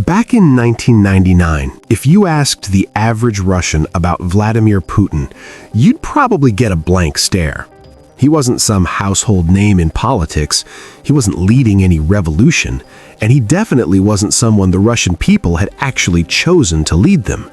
Back in 1999, if you asked the average Russian about Vladimir Putin, you'd probably get a blank stare. He wasn't some household name in politics, he wasn't leading any revolution, and he definitely wasn't someone the Russian people had actually chosen to lead them.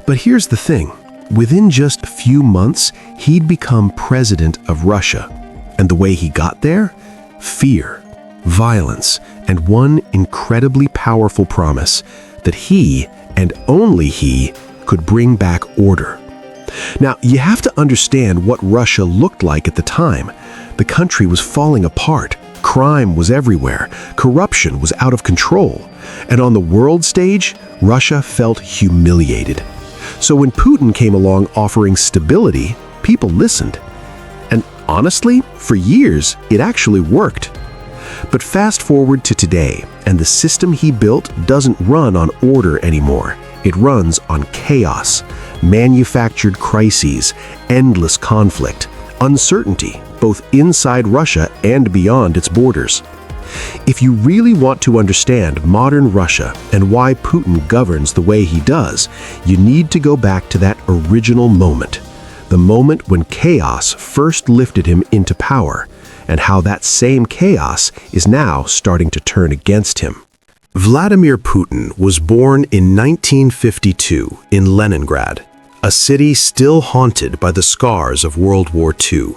But here's the thing, within just a few months, he'd become president of Russia. And the way he got there? Fear, violence, and one incredibly powerful promise that he, and only he, could bring back order. Now, you have to understand what Russia looked like at the time. The country was falling apart, crime was everywhere, corruption was out of control, and on the world stage, Russia felt humiliated. So when Putin came along offering stability, people listened. And honestly, for years, it actually worked. But fast forward to today, and the system he built doesn't run on order anymore. It runs on chaos, manufactured crises, endless conflict, uncertainty, both inside Russia and beyond its borders. If you really want to understand modern Russia and why Putin governs the way he does, you need to go back to that original moment. The moment when chaos first lifted him into power, and how that same chaos is now starting to turn against him. Vladimir Putin was born in 1952 in Leningrad, a city still haunted by the scars of World War II.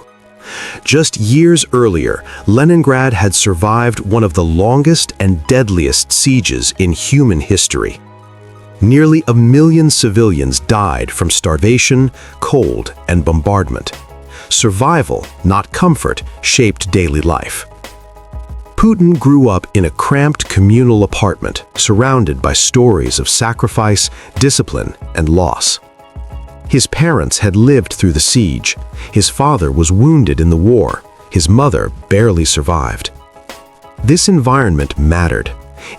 Just years earlier, Leningrad had survived one of the longest and deadliest sieges in human history. Nearly 1 million civilians died from starvation, cold, and bombardment. Survival, not comfort, shaped daily life. Putin grew up in a cramped communal apartment surrounded by stories of sacrifice, discipline, and loss. His parents had lived through the siege. His father was wounded in the war. His mother barely survived. This environment mattered.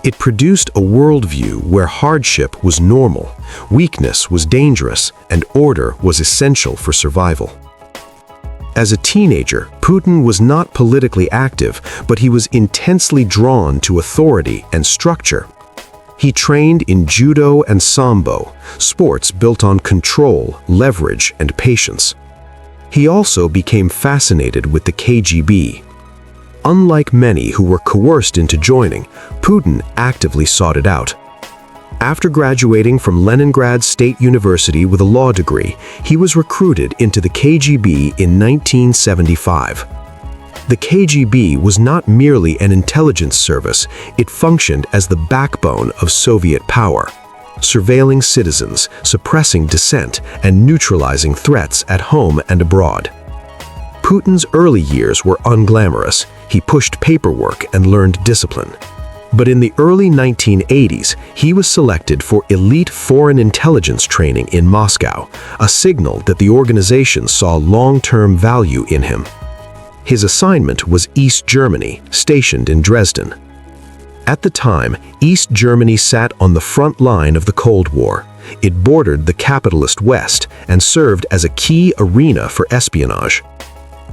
It produced a worldview where hardship was normal, weakness was dangerous, and order was essential for survival. As a teenager, Putin was not politically active, but he was intensely drawn to authority and structure. He trained in judo and sambo, sports built on control, leverage, and patience. He also became fascinated with the KGB. Unlike many who were coerced into joining, Putin actively sought it out. After graduating from Leningrad State University with a law degree, he was recruited into the KGB in 1975. The KGB was not merely an intelligence service, it functioned as the backbone of Soviet power, surveilling citizens, suppressing dissent, and neutralizing threats at home and abroad. Putin's early years were unglamorous. He pushed paperwork and learned discipline. But in the early 1980s, he was selected for elite foreign intelligence training in Moscow, a signal that the organization saw long-term value in him. His assignment was East Germany, stationed in Dresden. At the time, East Germany sat on the front line of the Cold War. It bordered the capitalist West and served as a key arena for espionage.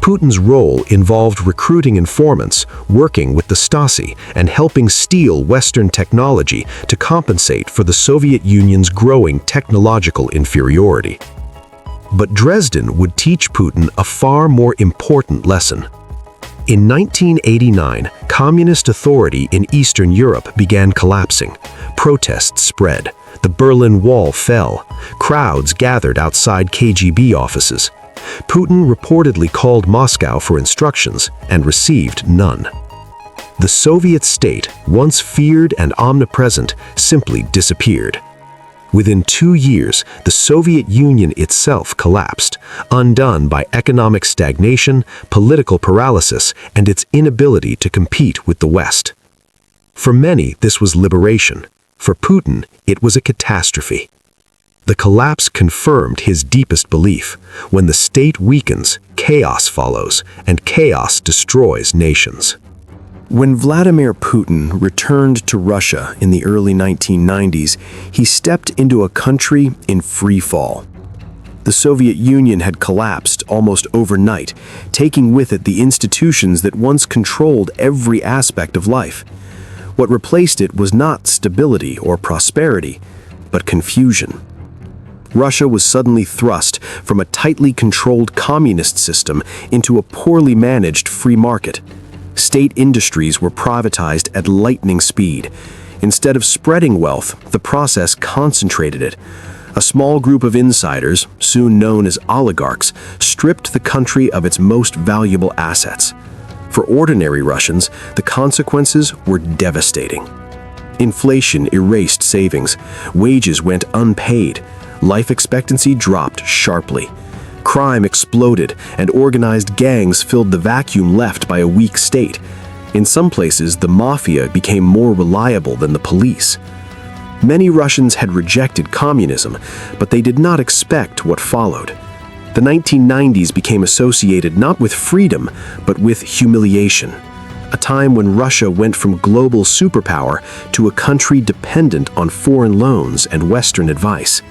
Putin's role involved recruiting informants, working with the Stasi, and helping steal Western technology to compensate for the Soviet Union's growing technological inferiority. But Dresden would teach Putin a far more important lesson. In 1989, communist authority in Eastern Europe began collapsing. Protests spread. The Berlin Wall fell. Crowds gathered outside KGB offices. Putin reportedly called Moscow for instructions and received none. The Soviet state, once feared and omnipresent, simply disappeared. Within 2 years, the Soviet Union itself collapsed, undone by economic stagnation, political paralysis, and its inability to compete with the West. For many, this was liberation. For Putin, it was a catastrophe. The collapse confirmed his deepest belief: when the state weakens, chaos follows, and chaos destroys nations. When Vladimir Putin returned to Russia in the early 1990s, he stepped into a country in free fall. The Soviet Union had collapsed almost overnight, taking with it the institutions that once controlled every aspect of life. What replaced it was not stability or prosperity, but confusion. Russia was suddenly thrust from a tightly controlled communist system into a poorly managed free market. State industries were privatized at lightning speed. Instead of spreading wealth, the process concentrated it. A small group of insiders, soon known as oligarchs, stripped the country of its most valuable assets. For ordinary Russians, the consequences were devastating. Inflation erased savings, wages went unpaid, life expectancy dropped sharply. Crime exploded, and organized gangs filled the vacuum left by a weak state. In some places, the mafia became more reliable than the police. Many Russians had rejected communism, but they did not expect what followed. The 1990s became associated not with freedom, but with humiliation. A time when Russia went from global superpower to a country dependent on foreign loans and Western advice.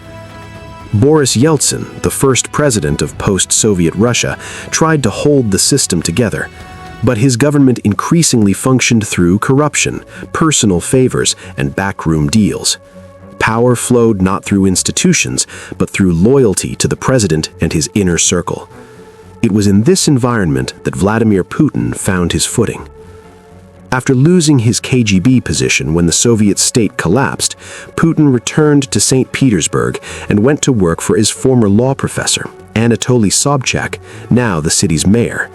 Boris Yeltsin, the first president of post-Soviet Russia, tried to hold the system together, but his government increasingly functioned through corruption, personal favors, and backroom deals. Power flowed not through institutions, but through loyalty to the president and his inner circle. It was in this environment that Vladimir Putin found his footing. After losing his KGB position when the Soviet state collapsed, Putin returned to St. Petersburg and went to work for his former law professor, Anatoly Sobchak, now the city's mayor.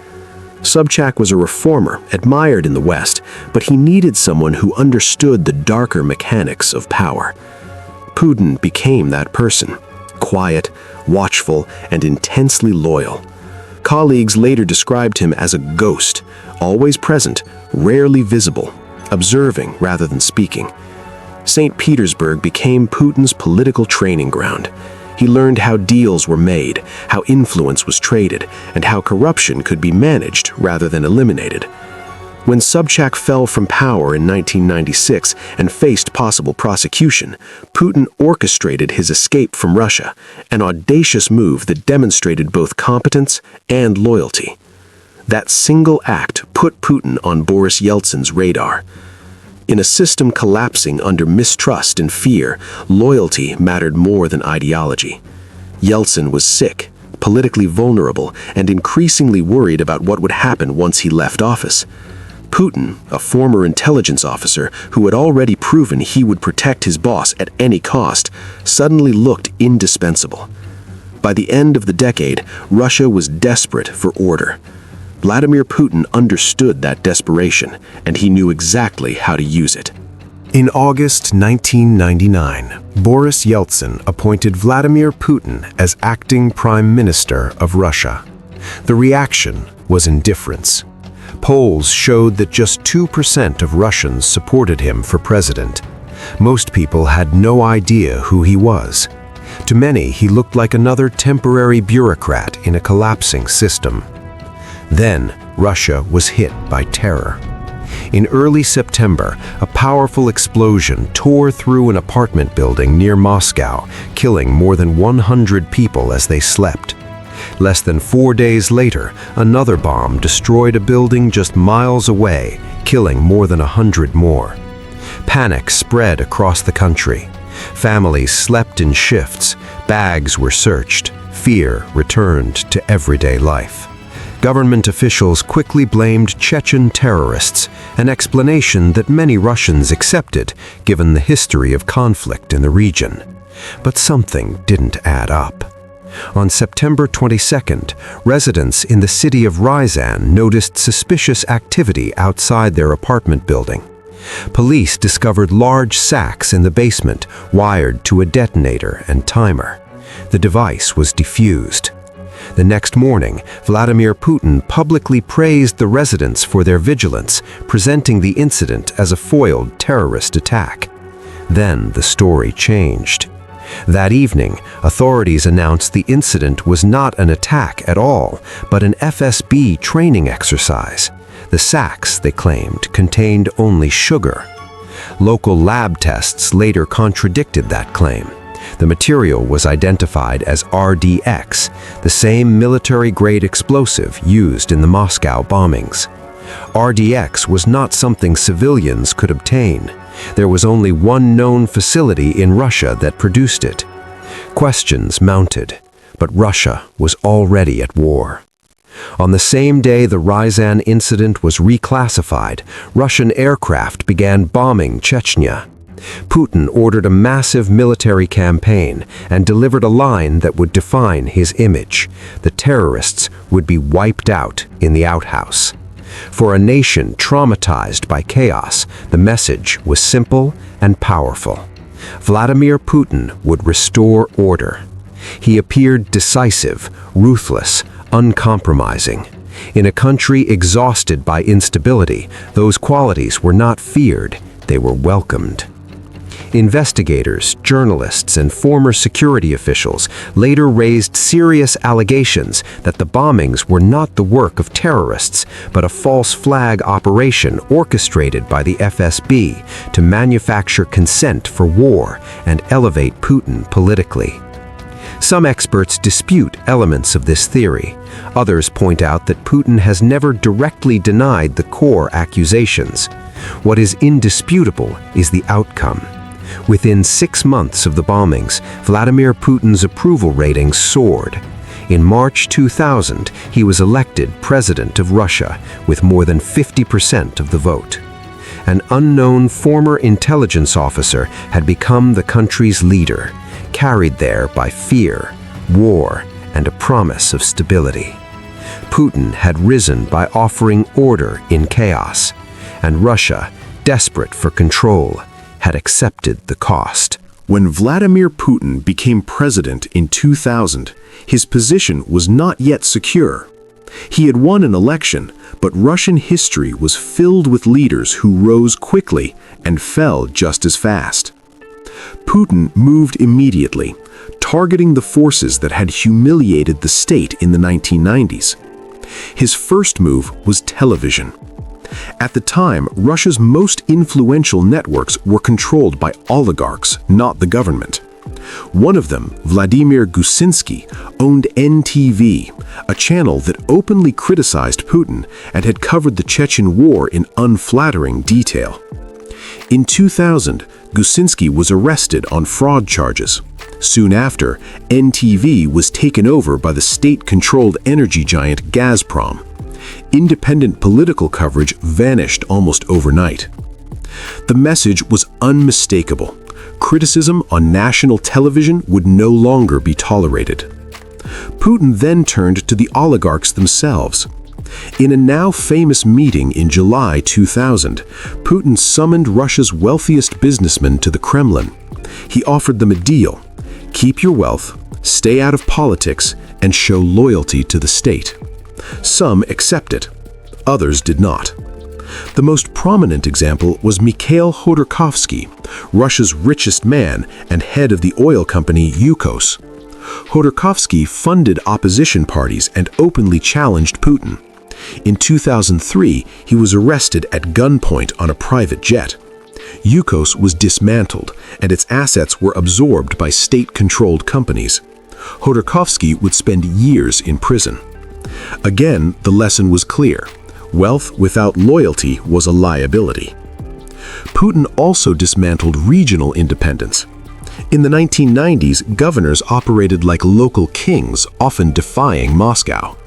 Sobchak was a reformer, admired in the West, but he needed someone who understood the darker mechanics of power. Putin became that person, quiet, watchful, and intensely loyal. Colleagues later described him as a ghost, always present, rarely visible, observing rather than speaking. St. Petersburg became Putin's political training ground. He learned how deals were made, how influence was traded, and how corruption could be managed rather than eliminated. When Sobchak fell from power in 1996 and faced possible prosecution, Putin orchestrated his escape from Russia, an audacious move that demonstrated both competence and loyalty. That single act put Putin on Boris Yeltsin's radar. In a system collapsing under mistrust and fear, loyalty mattered more than ideology. Yeltsin was sick, politically vulnerable, and increasingly worried about what would happen once he left office. Putin, a former intelligence officer who had already proven he would protect his boss at any cost, suddenly looked indispensable. By the end of the decade, Russia was desperate for order. Vladimir Putin understood that desperation, and he knew exactly how to use it. In August 1999, Boris Yeltsin appointed Vladimir Putin as acting Prime Minister of Russia. The reaction was indifference. Polls showed that just 2% of Russians supported him for president. Most people had no idea who he was. To many, he looked like another temporary bureaucrat in a collapsing system. Then, Russia was hit by terror. In early September, a powerful explosion tore through an apartment building near Moscow, killing more than 100 people as they slept. Less than 4 days later, another bomb destroyed a building just miles away, killing more than 100 more. Panic spread across the country. Families slept in shifts, bags were searched, fear returned to everyday life. Government officials quickly blamed Chechen terrorists, an explanation that many Russians accepted given the history of conflict in the region. But something didn't add up. On September 22nd, residents in the city of Ryazan noticed suspicious activity outside their apartment building. Police discovered large sacks in the basement wired to a detonator and timer. The device was defused. The next morning, Vladimir Putin publicly praised the residents for their vigilance, presenting the incident as a foiled terrorist attack. Then the story changed. That evening, authorities announced the incident was not an attack at all, but an FSB training exercise. The sacks, they claimed, contained only sugar. Local lab tests later contradicted that claim. The material was identified as RDX, the same military-grade explosive used in the Moscow bombings. RDX was not something civilians could obtain. There was only one known facility in Russia that produced it. Questions mounted, but Russia was already at war. On the same day the Ryazan incident was reclassified, Russian aircraft began bombing Chechnya. Putin ordered a massive military campaign and delivered a line that would define his image. The terrorists would be wiped out in the outhouse. For a nation traumatized by chaos, the message was simple and powerful. Vladimir Putin would restore order. He appeared decisive, ruthless, uncompromising. In a country exhausted by instability, those qualities were not feared, they were welcomed. Investigators, journalists, and former security officials later raised serious allegations that the bombings were not the work of terrorists, but a false flag operation orchestrated by the FSB to manufacture consent for war and elevate Putin politically. Some experts dispute elements of this theory. Others point out that Putin has never directly denied the core accusations. What is indisputable is the outcome. Within 6 months of the bombings, Vladimir Putin's approval ratings soared. In March 2000, he was elected president of Russia with more than 50% of the vote. An unknown former intelligence officer had become the country's leader, carried there by fear, war, and a promise of stability. Putin had risen by offering order in chaos, and Russia, desperate for control, had accepted the cost. When Vladimir Putin became president in 2000, his position was not yet secure. He had won an election, but Russian history was filled with leaders who rose quickly and fell just as fast. Putin moved immediately, targeting the forces that had humiliated the state in the 1990s. His first move was television. At the time, Russia's most influential networks were controlled by oligarchs, not the government. One of them, Vladimir Gusinsky, owned NTV, a channel that openly criticized Putin and had covered the Chechen war in unflattering detail. In 2000, Gusinsky was arrested on fraud charges. Soon after, NTV was taken over by the state-controlled energy giant Gazprom. Independent political coverage vanished almost overnight. The message was unmistakable. Criticism on national television would no longer be tolerated. Putin then turned to the oligarchs themselves. In a now famous meeting in July 2000, Putin summoned Russia's wealthiest businessmen to the Kremlin. He offered them a deal: keep your wealth, stay out of politics, and show loyalty to the state. Some accepted, others did not. The most prominent example was Mikhail Khodorkovsky, Russia's richest man and head of the oil company Yukos. Khodorkovsky funded opposition parties and openly challenged Putin. In 2003, he was arrested at gunpoint on a private jet. Yukos was dismantled, and its assets were absorbed by state-controlled companies. Khodorkovsky would spend years in prison. Again, the lesson was clear: wealth without loyalty was a liability. Putin also dismantled regional independence. In the 1990s, governors operated like local kings, often defying Moscow.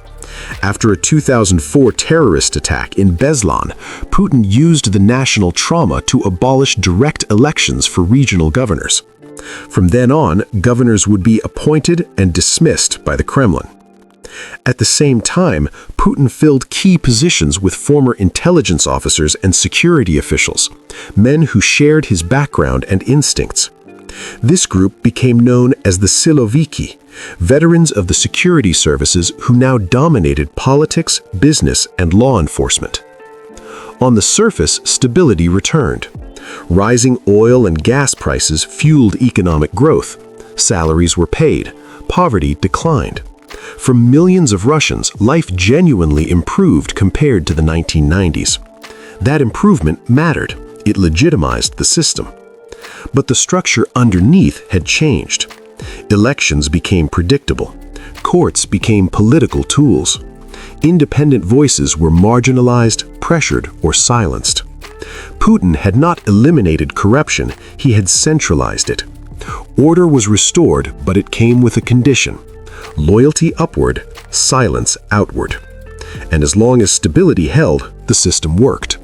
After a 2004 terrorist attack in Beslan, Putin used the national trauma to abolish direct elections for regional governors. From then on, governors would be appointed and dismissed by the Kremlin. At the same time, Putin filled key positions with former intelligence officers and security officials, men who shared his background and instincts. This group became known as the Siloviki, veterans of the security services who now dominated politics, business, and law enforcement. On the surface, stability returned. Rising oil and gas prices fueled economic growth. Salaries were paid. Poverty declined. For millions of Russians, life genuinely improved compared to the 1990s. That improvement mattered. It legitimized the system. But the structure underneath had changed. Elections became predictable. Courts became political tools. Independent voices were marginalized, pressured, or silenced. Putin had not eliminated corruption, he had centralized it. Order was restored, but it came with a condition: loyalty upward, silence outward. And as long as stability held, the system worked.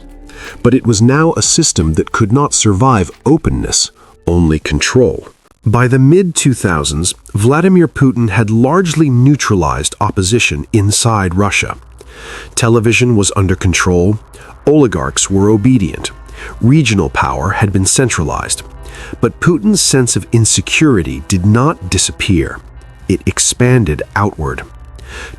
But it was now a system that could not survive openness, only control. By the mid-2000s, Vladimir Putin had largely neutralized opposition inside Russia. Television was under control, oligarchs were obedient, regional power had been centralized. But Putin's sense of insecurity did not disappear. It expanded outward.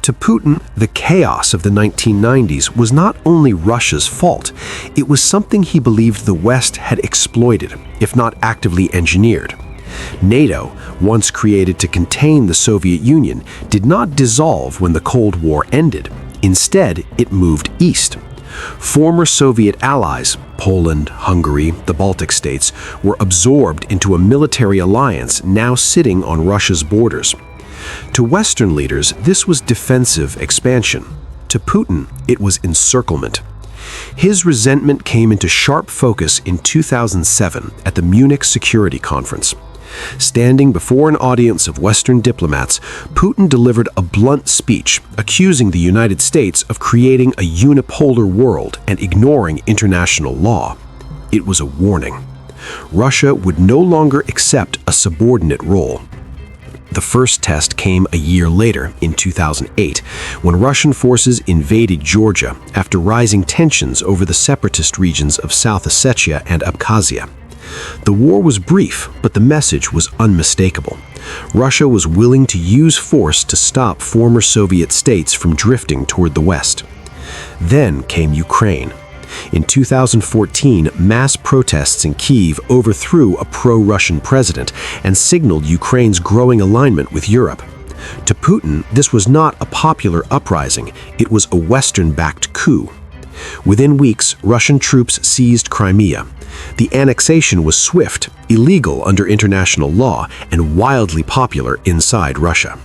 To Putin, the chaos of the 1990s was not only Russia's fault, it was something he believed the West had exploited, if not actively engineered. NATO, once created to contain the Soviet Union, did not dissolve when the Cold War ended. Instead, it moved east. Former Soviet allies, Poland, Hungary, the Baltic states, were absorbed into a military alliance now sitting on Russia's borders. To Western leaders, this was defensive expansion. To Putin, it was encirclement. His resentment came into sharp focus in 2007 at the Munich Security Conference. Standing before an audience of Western diplomats, Putin delivered a blunt speech accusing the United States of creating a unipolar world and ignoring international law. It was a warning. Russia would no longer accept a subordinate role. The first test came a year later, in 2008, when Russian forces invaded Georgia after rising tensions over the separatist regions of South Ossetia and Abkhazia. The war was brief, but the message was unmistakable. Russia was willing to use force to stop former Soviet states from drifting toward the West. Then came Ukraine. In 2014, mass protests in Kyiv overthrew a pro-Russian president and signaled Ukraine's growing alignment with Europe. To Putin, this was not a popular uprising, it was a Western-backed coup. Within weeks, Russian troops seized Crimea. The annexation was swift, illegal under international law, and wildly popular inside Russia.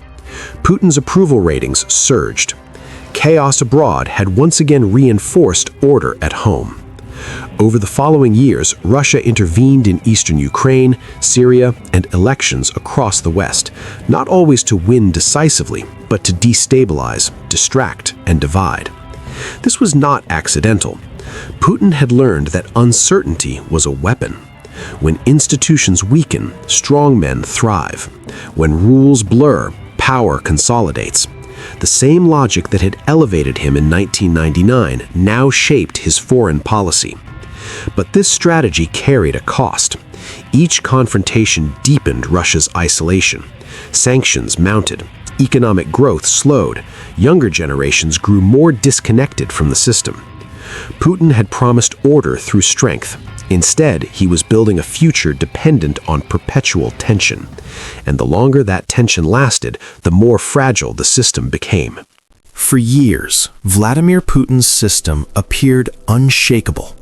Putin's approval ratings surged. Chaos abroad had once again reinforced order at home. Over the following years, Russia intervened in eastern Ukraine, Syria, and elections across the West, not always to win decisively, but to destabilize, distract, and divide. This was not accidental. Putin had learned that uncertainty was a weapon. When institutions weaken, strongmen thrive. When rules blur, power consolidates. The same logic that had elevated him in 1999 now shaped his foreign policy. But this strategy carried a cost. Each confrontation deepened Russia's isolation. Sanctions mounted. Economic growth slowed. Younger generations grew more disconnected from the system. Putin had promised order through strength. Instead, he was building a future dependent on perpetual tension. And the longer that tension lasted, the more fragile the system became. For years, Vladimir Putin's system appeared unshakable.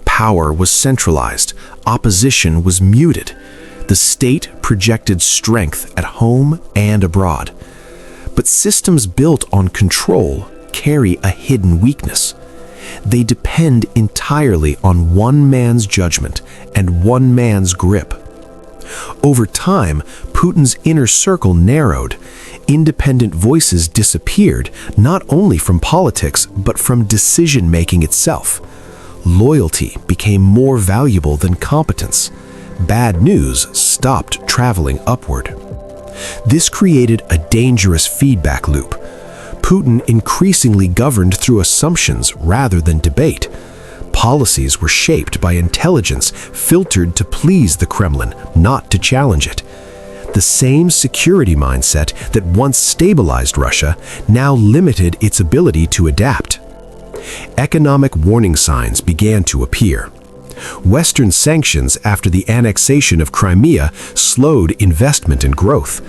Power was centralized, opposition was muted. The state projected strength at home and abroad. But systems built on control carry a hidden weakness. They depend entirely on one man's judgment and one man's grip. Over time, Putin's inner circle narrowed. Independent voices disappeared, not only from politics, but from decision-making itself. Loyalty became more valuable than competence. Bad news stopped traveling upward. This created a dangerous feedback loop. Putin increasingly governed through assumptions rather than debate. Policies were shaped by intelligence filtered to please the Kremlin, not to challenge it. The same security mindset that once stabilized Russia now limited its ability to adapt. Economic warning signs began to appear. Western sanctions after the annexation of Crimea slowed investment and growth.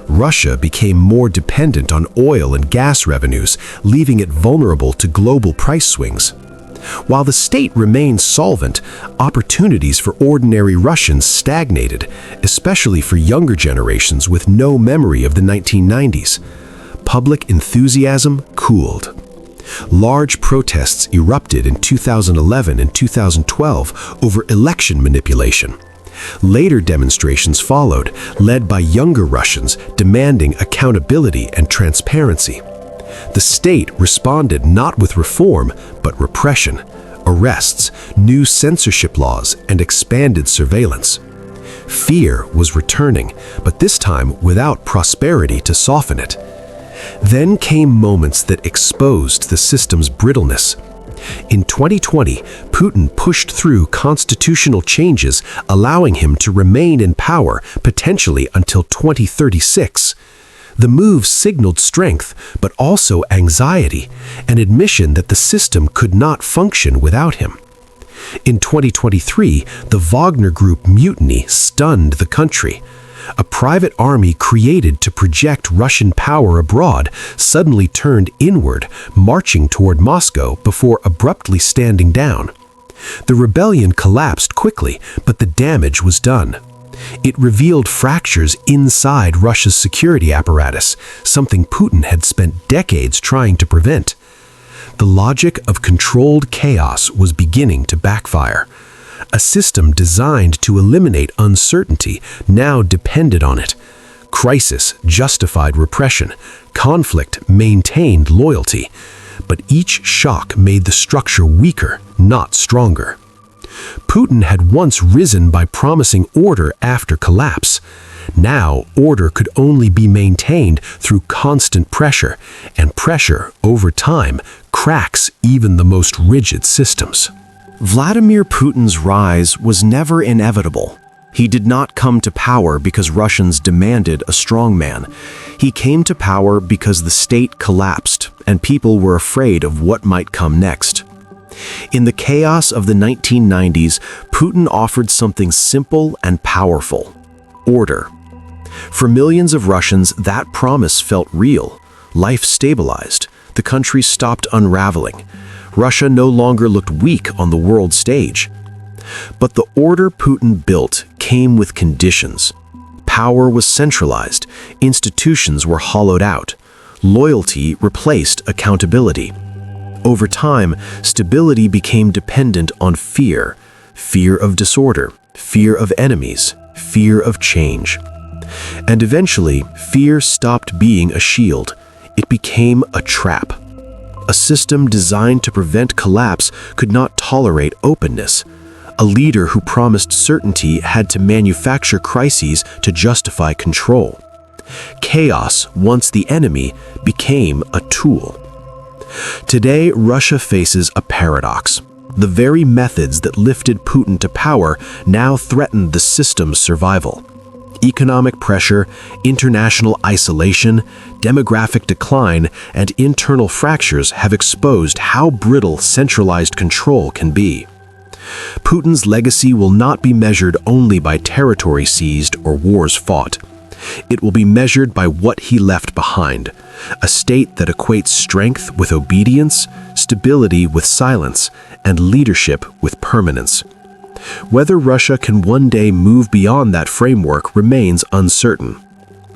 Russia became more dependent on oil and gas revenues, leaving it vulnerable to global price swings. While the state remained solvent, opportunities for ordinary Russians stagnated, especially for younger generations with no memory of the 1990s. Public enthusiasm cooled. Large protests erupted in 2011 and 2012 over election manipulation. Later demonstrations followed, led by younger Russians demanding accountability and transparency. The state responded not with reform, but repression, arrests, new censorship laws, and expanded surveillance. Fear was returning, but this time without prosperity to soften it. Then came moments that exposed the system's brittleness. In 2020, Putin pushed through constitutional changes, allowing him to remain in power potentially until 2036. The move signaled strength, but also anxiety, an admission that the system could not function without him. In 2023, the Wagner Group mutiny stunned the country. A private army created to project Russian power abroad suddenly turned inward, marching toward Moscow before abruptly standing down. The rebellion collapsed quickly, but the damage was done. It revealed fractures inside Russia's security apparatus, something Putin had spent decades trying to prevent. The logic of controlled chaos was beginning to backfire. A system designed to eliminate uncertainty now depended on it. Crisis justified repression. Conflict maintained loyalty. But each shock made the structure weaker, not stronger. Putin had once risen by promising order after collapse. Now, order could only be maintained through constant pressure, and pressure, over time, cracks even the most rigid systems. Vladimir Putin's rise was never inevitable. He did not come to power because Russians demanded a strongman. He came to power because the state collapsed and people were afraid of what might come next. In the chaos of the 1990s, Putin offered something simple and powerful: order. For millions of Russians, that promise felt real. Life stabilized. The country stopped unraveling. Russia no longer looked weak on the world stage. But the order Putin built came with conditions. Power was centralized, institutions were hollowed out, loyalty replaced accountability. Over time, stability became dependent on fear, fear of disorder, fear of enemies, fear of change. And eventually, fear stopped being a shield. It became a trap. A system designed to prevent collapse could not tolerate openness. A leader who promised certainty had to manufacture crises to justify control. Chaos, once the enemy, became a tool. Today, Russia faces a paradox. The very methods that lifted Putin to power now threaten the system's survival. Economic pressure, international isolation, demographic decline, and internal fractures have exposed how brittle centralized control can be. Putin's legacy will not be measured only by territory seized or wars fought. It will be measured by what he left behind: a state that equates strength with obedience, stability with silence, and leadership with permanence. Whether Russia can one day move beyond that framework remains uncertain.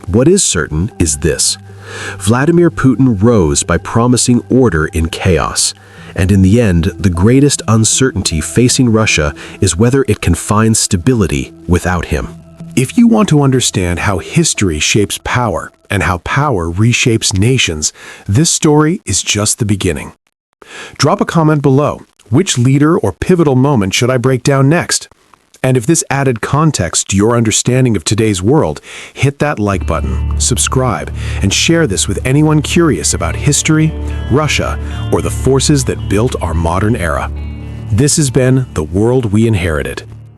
What is certain is this: Vladimir Putin rose by promising order in chaos, and in the end, the greatest uncertainty facing Russia is whether it can find stability without him. If you want to understand how history shapes power and how power reshapes nations, this story is just the beginning. Drop a comment below. Which leader or pivotal moment should I break down next? And if this added context to your understanding of today's world, hit that like button, subscribe, and share this with anyone curious about history, Russia, or the forces that built our modern era. This has been The World We Inherited.